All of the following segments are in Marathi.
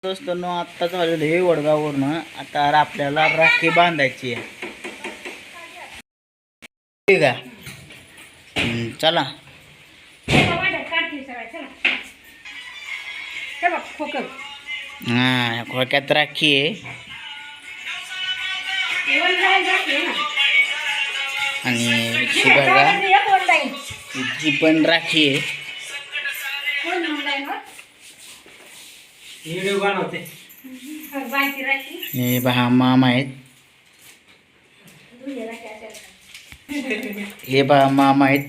दोस्तांनो आत्ता झालेलं हे वडगाववरनं. आता आपल्याला राखी बांधायची आहे. ठीक आहे, चला. हा, खोक्यात राखी आहे आणि बघा इथली पण राखी आहे. हे पहा मामा आहेत. हे पहा मामा आहेत.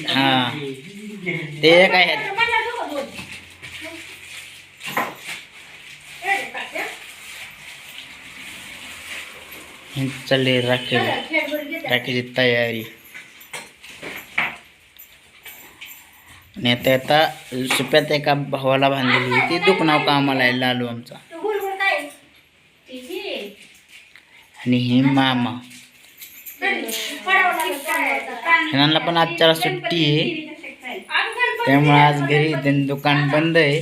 हा ते काय आहेत चालले राखीची तयारी. आणि आता सुप्यात एका भावाला बांधलेली ती दुखनाव कामाला आहे लालू आमचा. आणि हे मामा ह्यांना पण आजच्या सुट्टी आहे त्यामुळे आज घरी त्यांनी दुकान बंद आहे.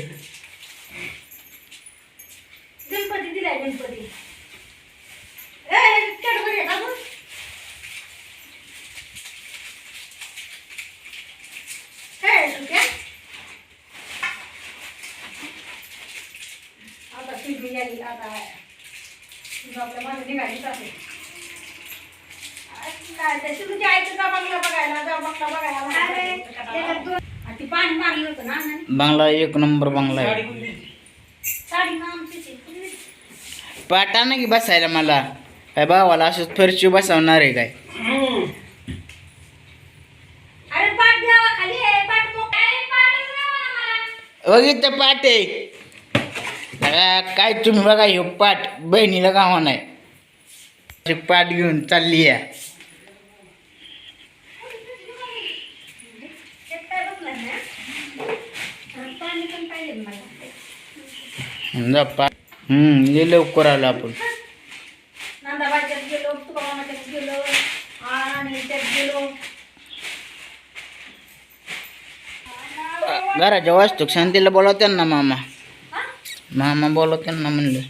बांगला एक नंबर बांगला आहे. पाटा ना की बसायला मला काय भावाला असंच फरशी बसवणार आहे काय. बघितलं पाट आहे काय तुम्ही बघा हे पाट बहिणीला गावा नाही पाट घेऊन चालली आहे. लय लवकर आलो आपण. घराच्या वास्तू शांतीला बोलावते ना मामा. मामा बोलवते ना म्हणलं.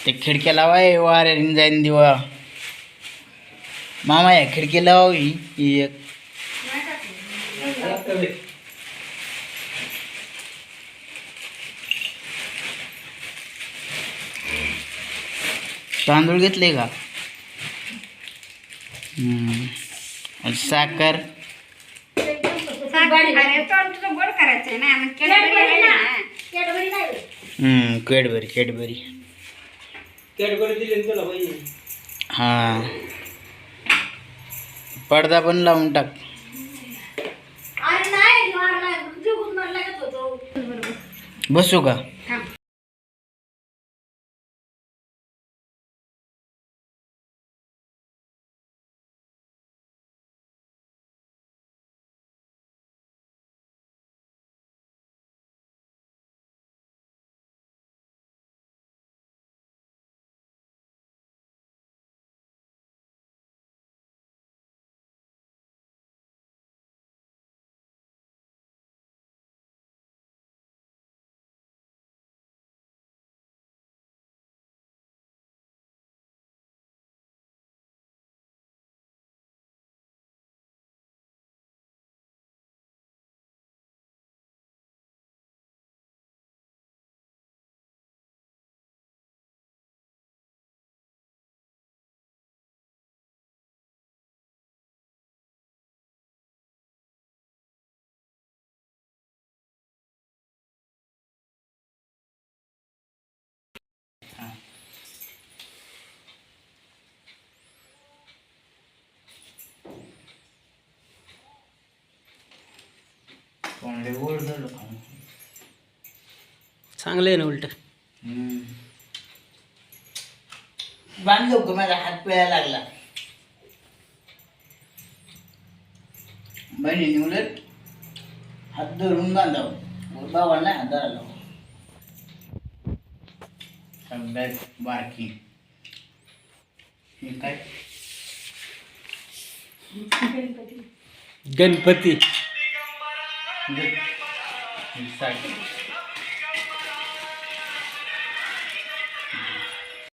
ते खिडक्या लावाय वाऱ्याने जाईन दिवा. मामा या खिडकी लावावी एक. तांदूळ घेतले का. साखर कॅडबरी हा पडदा पण लावून टाक. बसू का. चांगलं आहे ना उलट. बांध लवकर, माझा हात पिळायला लागला. बहिणीने उलट हात धरून बांधावं, बाबा नाही हात धरायला. सगळ्यात बारकी हे काय? गणपती. साडी